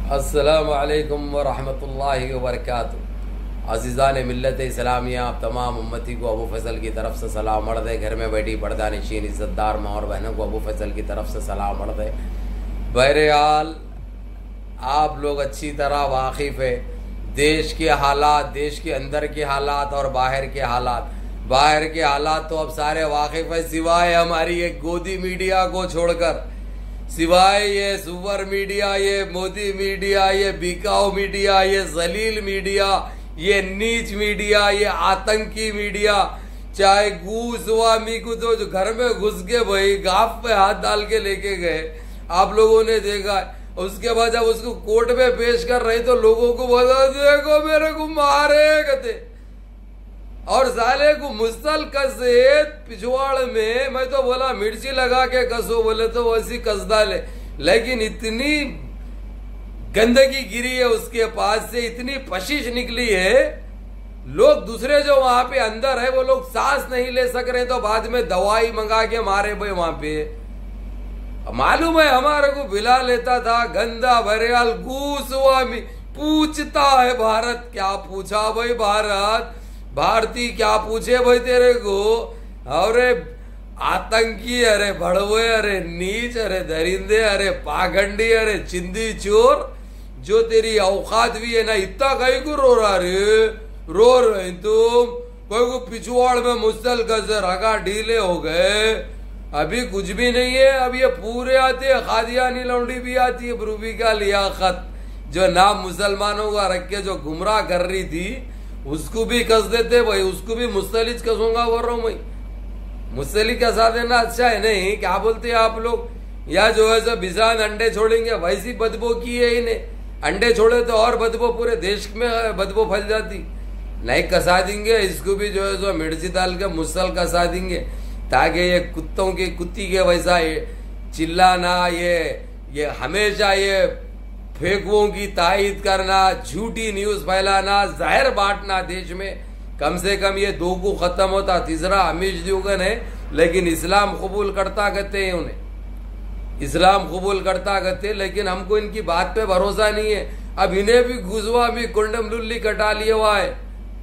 अस्सलामु अलैकुम वरहमतुल्लाहि वबरकातुहू। अज़ीज़ान मिल्लत इस्लामिया, आप तमाम उम्मती को अबू फैसल की तरफ से सलाम मर्द है। घर में बैठी पर्दा नशीन इज़्ज़तदार माँ और बहनों को अबू फैसल की तरफ से सलाम मर्द है। बहरहाल आप लोग अच्छी तरह वाकिफ़ है देश के हालात, देश के अंदर के हालात और बाहर के हालात। बाहर के हालात तो अब सारे वाकिफ़ है, सिवाय हमारी एक गोदी मीडिया को छोड़कर, सिवाय ये सुपर मीडिया, ये मोदी मीडिया, ये बिकाऊ मीडिया, ये जलील मीडिया, ये नीच मीडिया, ये आतंकी मीडिया। चाहे स्वामी को तो जो घर में घुस के भाई गाफ पे हाथ डाल के लेके गए, आप लोगों ने देखा। उसके बाद जब उसको कोर्ट में पेश कर रहे तो लोगों को बोला देखो मेरे को मारे कहते, और साले को मुस्तल कसे पिछवाड़ में। मैं तो बोला मिर्ची लगा के कसो, बोले तो वैसी कस डाले, लेकिन इतनी गंदगी गिरी है उसके पास से, इतनी पशिश निकली है, लोग दूसरे जो वहां पे अंदर है वो लोग सांस नहीं ले सक रहे, तो बाद में दवाई मंगा के मारे भाई वहां पे। मालूम है हमारे को बिला लेता था गंदा बहरहाल स्वामी। पूछता है भारत, क्या पूछा भाई भारत, भारती क्या पूछे भाई तेरे को। अरे आतंकी, अरे भड़वे, अरे नीच, अरे दरिंदे, अरे पाखंडी, अरे चिंदी चोर, जो तेरी औकात भी है ना, इतना कहीं को रो रहा रे, रो रहे तुम। कोई को पिछवाड़ में मुस्तल कसे रगा ढीले हो गए, अभी कुछ भी नहीं है। अब ये पूरे आते हैं, खादियानी लौंडी भी आती है, रूबिका लियाकत, जो नाम मुसलमानों का रख के जो गुमराह कर रही थी, उसको भी कस देते भाई, उसको भी मुस्तलिज कसूंगा बोल रहा हूं मैं। मुस्तलिज कसा देना अच्छा है नहीं, क्या बोलते हैं आप लोग। या जो है सब बिजान अंडे छोड़ेंगे, वैसी बदबू की है इन्हें। अंडे छोड़े तो और बदबू पूरे देश में बदबू फैल जाती। नहीं कसा देंगे इसको भी, जो है सो मिर्ची डाल के मुसल कसा देंगे, ताकि ये कुत्तों की कुत्ती के वैसा चिल्लाना, ये हमेशा ये फेकुओं की तायद करना, झूठी न्यूज फैलाना, जहर बांटना देश में। कम से कम ये दो को खत्म होता, तीसरा हमीश द्यूगन है, लेकिन इस्लाम कबूल करता कहते हैं उन्हें, इस्लाम कबूल करता कहते, लेकिन हमको इनकी बात पे भरोसा नहीं है। अब इन्हें भी घुसवा भी कुंडम लुल्ली कटा लिया हुआ है,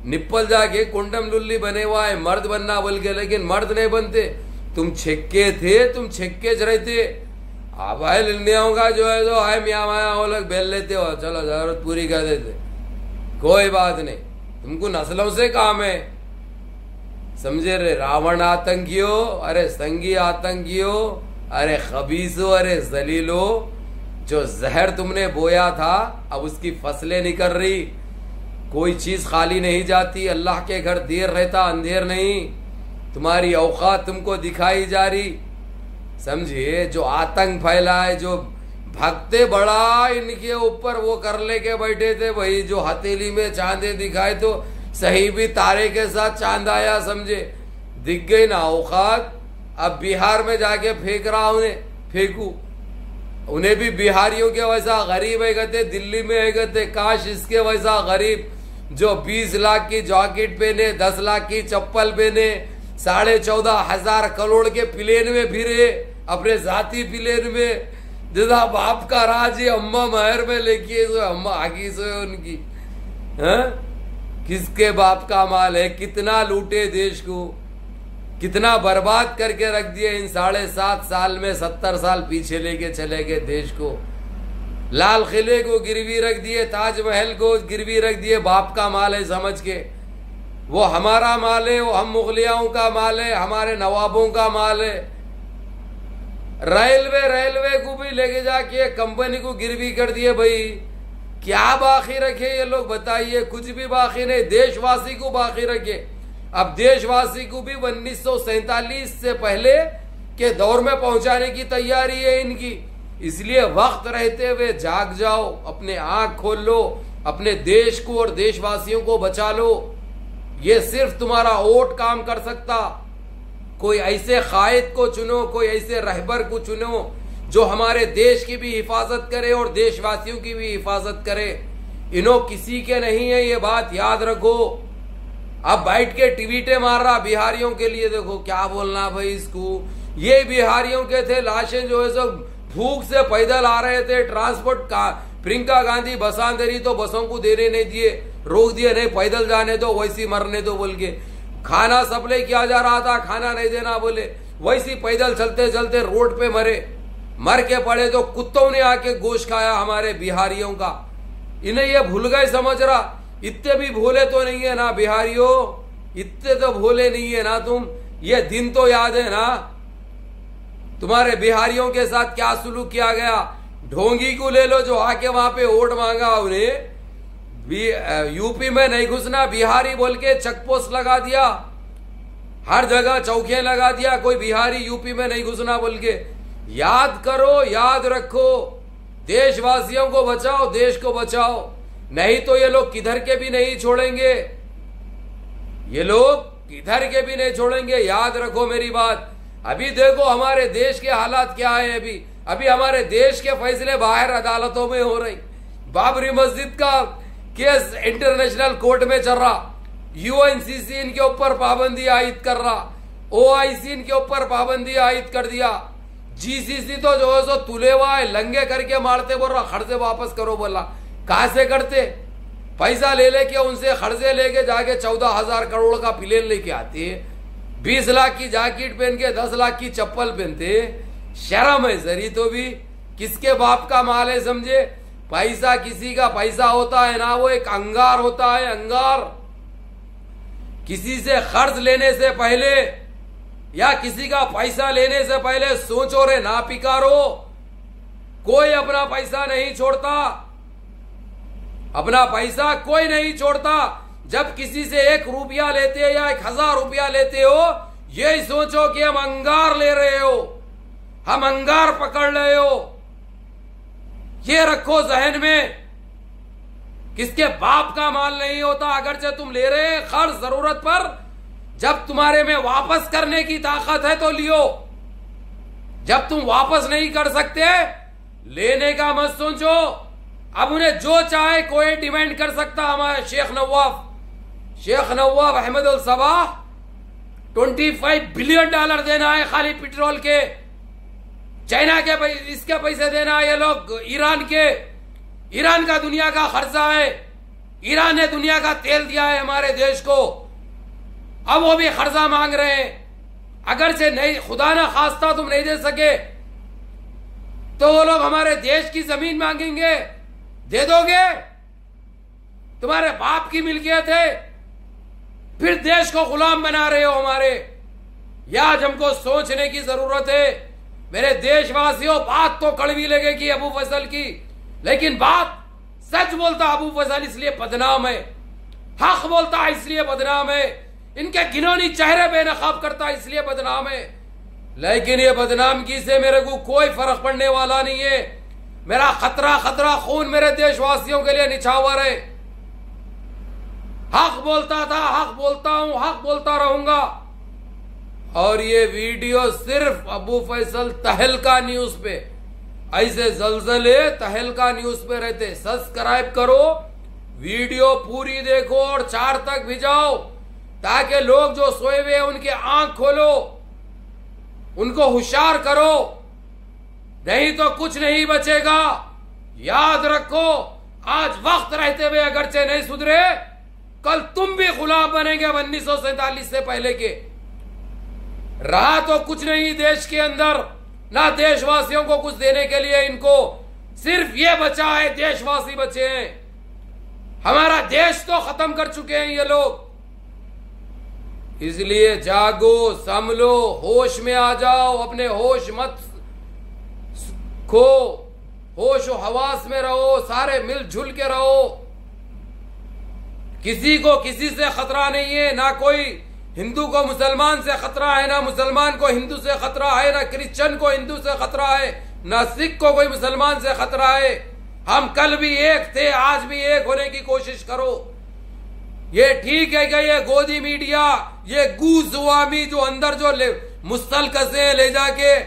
निप्पल जाके कुंडम लुल्ली बने हुआ है, मर्द बनना बोल के, लेकिन मर्द नहीं बनते। तुम छक्के थे, तुम छक्के च रहते। अब आए लिंडियाओं का जो है तो आए मियाँ माया वो लोग बेल लेते हो, चलो जरूरत पूरी कर देते, कोई बात नहीं, तुमको नस्लों से काम है, समझे रे। रावण आतंकियों, अरे संगी आतंकियों, अरे खबीसो, अरे जलीलो, जो जहर तुमने बोया था अब उसकी फसलें निकल रही। कोई चीज खाली नहीं जाती, अल्लाह के घर देर रहता अंधेर नहीं। तुम्हारी औकात तुमको दिखाई जा रही, समझिए। जो आतंक फैला है, जो भक्ते बड़ा इनके ऊपर वो कर लेके बैठे थे भाई, जो हथेली में चांदे दिखाए तो सही भी तारे के साथ चांद आया, समझे, दिख गई ना औकात। अब बिहार में जाके फेंक रहा उन्हें, फेंकू उन्हें भी बिहारियों के वैसा गरीब है कहते, दिल्ली में है कहते, काश इसके वैसा गरीब जो 20 लाख की जैकेट पहने, 10 लाख की चप्पल पहने, 14,500 करोड़ के प्लेन में फिरे, अपने जाती प्लेन में, जैसा बाप का राज है, अम्मा महर में लेके अम्मा आगी से उनकी, हैं? किसके बाप का माल है, कितना लूटे देश को, कितना बर्बाद करके रख दिए इन 7.5 साल में। 70 साल पीछे लेके चले गए देश को। लाल किले को गिरवी रख दिए, ताजमहल को गिरवी रख दिए, बाप का माल है समझ के, वो हमारा माल है, वो हम मुगलियाओं का माल है, हमारे नवाबों का माल है। रेलवे को भी लेके जाके कंपनी को गिरवी कर दिए भाई, क्या बाकी रखे ये लोग बताइए, कुछ भी बाकी नहीं, देशवासी को बाकी रखे। अब देशवासी को भी 1947 से पहले के दौर में पहुंचाने की तैयारी है इनकी। इसलिए वक्त रहते हुए जाग जाओ, अपने आंख खोल लो, अपने देश को और देशवासियों को बचा लो। ये सिर्फ तुम्हारा वोट काम कर सकता। कोई ऐसे कायद को चुनो, कोई ऐसे रहबर को चुनो जो हमारे देश की भी हिफाजत करे और देशवासियों की भी हिफाजत करे। इन्हों किसी के नहीं है, ये बात याद रखो। अब बैठ के ट्वीटे मार रहा बिहारियों के लिए, देखो क्या बोलना भाई इसको। ये बिहारियों के थे, लाशें जो है सब भूख से पैदल आ रहे थे, ट्रांसपोर्ट प्रियंका गांधी बसां दे रही तो बसों को देने नहीं दिए, रोक दिए, नहीं पैदल जाने दो, वैसी मरने दो बोल के। खाना सप्लाई किया जा रहा था, खाना नहीं देना बोले, वैसी पैदल चलते चलते रोड पे मर के पड़े। तो कुत्तों ने आके गोश्त खाया हमारे बिहारियों का। इन्हें ये भूल गए समझ रहा। इतने भी भोले तो नहीं है ना बिहारियों, इतने तो भोले नहीं है ना तुम। ये दिन तो याद है ना तुम्हारे बिहारियों के साथ क्या सुलूक किया गया। ढोंगी को ले लो जो आके वहां पे वोट मांगा, उन्हें यूपी में नहीं घुसना बिहारी बोल के चेक पोस्ट लगा दिया, हर जगह चौकियां लगा दिया, कोई बिहारी यूपी में नहीं घुसना बोल के। याद करो, याद रखो, देशवासियों को बचाओ, देश को बचाओ, नहीं तो ये लोग किधर के भी नहीं छोड़ेंगे, ये लोग किधर के भी नहीं छोड़ेंगे। याद रखो मेरी बात। अभी देखो हमारे देश के हालात क्या है। अभी हमारे देश के फैसले बाहर अदालतों में हो रही। बाबरी मस्जिद का केस इंटरनेशनल कोर्ट में चल रहा, यूएनसीसी इनके ऊपर पाबंदी आयद कर रहा, ओआईसी इनके ऊपर पाबंदी आयद कर दिया, जीसीसी तो जो है सो तुले हुआ है, लंगे करके मारते बोल रहा, खर्चे वापस करो बोला। कहां से करते? पैसा ले लेके उनसे खर्चे लेके जाके 14,000 करोड़ का प्लेन लेके आते, 20 लाख की जैकेट पहन के 10 लाख की चप्पल पहनते। शर्म है जरी तो भी। किसके बाप का माल है समझे? पैसा किसी का पैसा होता है ना, वो एक अंगार होता है, अंगार। किसी से कर्ज लेने से पहले या किसी का पैसा लेने से पहले सोचो रे, ना पिकारो। कोई अपना पैसा नहीं छोड़ता, अपना पैसा कोई नहीं छोड़ता। जब किसी से 1 रुपया लेते या 1000 रुपया लेते हो, यही सोचो कि हम अंगार ले रहे हो, हम अंगार पकड़ रहे हो। ये रखो जहन में। किसके बाप का माल नहीं होता। अगरचे तुम ले रहे हैं कर्ज जरूरत पर, जब तुम्हारे में वापस करने की ताकत है तो लियो। जब तुम वापस नहीं कर सकते, लेने का मत सोचो। अब उन्हें जो चाहे कोई डिमांड कर सकता। हमारे शेख नवाब अहमद अल सबाह $25 बिलियन देना है खाली पेट्रोल के। चाइना के इसके पैसे देना है ये लोग, ईरान का दुनिया का खर्चा है। ईरान ने दुनिया का तेल दिया है हमारे देश को, अब वो भी खर्चा मांग रहे हैं। अगर से नहीं, खुदा ना खास्ता तुम नहीं दे सके तो वो लोग हमारे देश की जमीन मांगेंगे, दे दोगे? तुम्हारे बाप की मिल्कियत है, फिर देश को गुलाम बना रहे हो हमारे। याद हमको सोचने की जरूरत है मेरे देशवासियों। बात तो कड़वी लगेगी अबू फजल की, लेकिन बात सच बोलता अबू फजल इसलिए बदनाम है, हक बोलता इसलिए बदनाम है, इनके घिनौनी चेहरे बेनकाब करता इसलिए बदनाम है। लेकिन ये बदनामगी से मेरे को कोई फर्क पड़ने वाला नहीं है। मेरा खतरा खून मेरे देशवासियों के लिए निछावर है। हक बोलता था, हक बोलता हूं, हक बोलता रहूंगा। और ये वीडियो सिर्फ अबू फैसल तहलका न्यूज पे, ऐसे जलजले तहलका न्यूज पे रहते। सब्सक्राइब करो, वीडियो पूरी देखो और 4 तक भिजाओ, ताकि लोग जो सोए हुए हैं उनके आंख खोलो, उनको होशियार करो, नहीं तो कुछ नहीं बचेगा। याद रखो, आज वक्त रहते हुए अगरचे नहीं सुधरे, कल तुम भी गुलाम बनेंगे 1947 से पहले के। रहा तो कुछ नहीं देश के अंदर, ना देशवासियों को कुछ देने के लिए इनको सिर्फ ये बचा है, देशवासी बचे हैं। हमारा देश तो खत्म कर चुके हैं ये लोग। इसलिए जागो, संभलो, होश में आ जाओ, अपने होश मत खो, होश और हवास में रहो, सारे मिलजुल के रहो। किसी को किसी से खतरा नहीं है, ना कोई हिंदू को मुसलमान से खतरा है, ना मुसलमान को हिंदू से खतरा है, ना क्रिश्चियन को हिंदू से खतरा है, ना सिख को कोई मुसलमान से खतरा है। हम कल भी एक थे, आज भी एक होने की कोशिश करो। ये ठीक है कि ये गोदी मीडिया, ये गूजवामी जो अंदर जो मुस्तल कसे ले जाके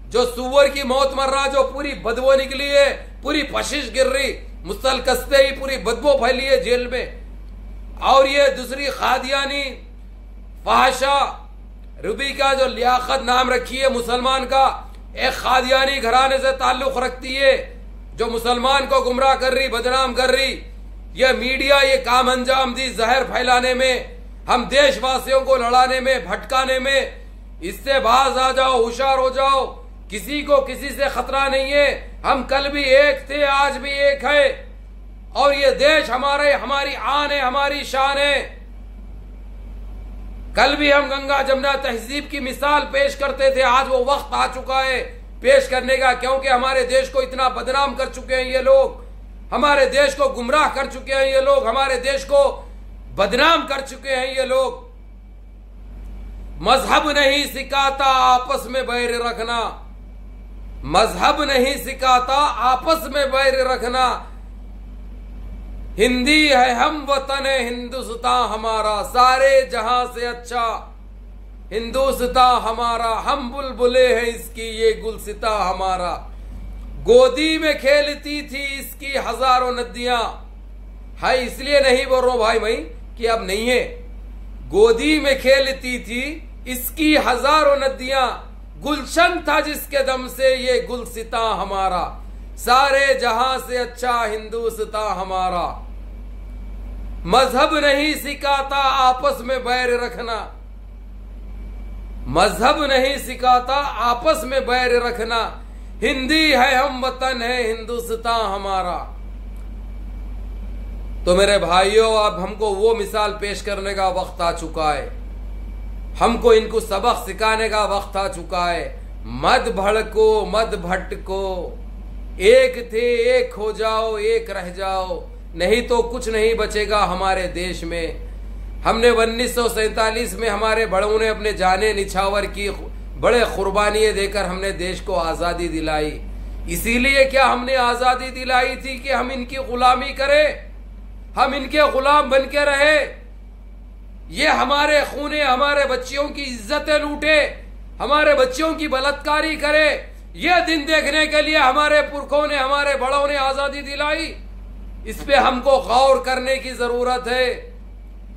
जो सुअर की मौत मर रहा, जो पूरी बदबू निकली है, पूरी पशिश गिर रही, मुस्तल कसते ही पूरी बदबू फैली है जेल में। और ये दूसरी खादियानी फाहशा रूबी का जो लियाकत नाम रखी है मुसलमान का, एक खादियानी घराने से ताल्लुक रखती है, जो मुसलमान को गुमराह कर रही, बदनाम कर रही, ये मीडिया ये काम अंजाम दी जहर फैलाने में, हम देशवासियों को लड़ाने में, भटकाने में। इससे बाज आ जाओ, होशियार हो जाओ, किसी को किसी से खतरा नहीं है। हम कल भी एक थे, आज भी एक है, और ये देश हमारे, हमारी आन है, हमारी शान है। कल भी हम गंगा जमुना तहजीब की मिसाल पेश करते थे, आज वो वक्त आ चुका है पेश करने का, क्योंकि हमारे देश को इतना बदनाम कर चुके हैं ये लोग, हमारे देश को गुमराह कर चुके हैं ये लोग, हमारे देश को बदनाम कर चुके हैं ये लोग। मजहब नहीं सिखाता आपस में बैर रखना, मजहब नहीं सिखाता आपस में बैर रखना। हिंदी है हम वतन है हिंदुस्तान हमारा, सारे जहां से अच्छा हिंदुस्तान हमारा। हम बुलबुले हैं इसकी ये गुलसिता हमारा। गोदी में खेलती थी इसकी हजारों नदियां, है इसलिए नहीं बोल रहा हूं भाई मैं कि अब नहीं है। गोदी में खेलती थी इसकी हजारों नदियां, गुलशन था जिसके दम से ये गुलसिता हमारा। सारे जहां से अच्छा हिंदुस्तान हमारा। मजहब नहीं सिखाता आपस में बैर रखना, मजहब नहीं सिखाता आपस में बैर रखना। हिंदी है हम वतन है हिंदुस्तान हमारा। तो मेरे भाइयों, अब हमको वो मिसाल पेश करने का वक्त आ चुका है, हमको इनको सबक सिखाने का वक्त आ चुका है। मत भड़को मत भटको, एक थे एक हो जाओ, एक रह जाओ, नहीं तो कुछ नहीं बचेगा हमारे देश में। हमने 1947 में हमारे बड़ों ने अपने जाने निछावर की, बड़े कुर्बानियां देकर हमने देश को आजादी दिलाई। इसीलिए क्या हमने आजादी दिलाई थी कि हम इनकी गुलामी करें, हम इनके गुलाम बन के रहे। ये हमारे खूने, हमारे बच्चियों की इज्जतें लूटे, हमारे बच्चियों की बलात्कारी करे। ये दिन देखने के लिए हमारे पुरखों ने, हमारे बड़ों ने आजादी दिलाई। इस पे हमको गौर करने की जरूरत है।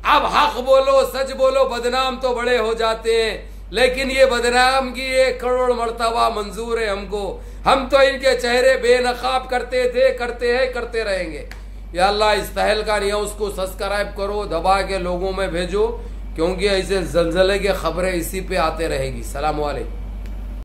अब हक बोलो, सच बोलो, बदनाम तो बड़े हो जाते हैं, लेकिन ये बदनाम की 1 करोड़ मर्तबा मंजूर है हमको। हम तो इनके चेहरे बेनकाब करते थे, करते हैं, करते रहेंगे। या अल्लाह इस तहलका नहीं है उसको सब्सक्राइब करो, दबा के लोगों में भेजो, क्योंकि ऐसे जलजले की खबरें इसी पे आते रहेगी। सलाम वालेकुम।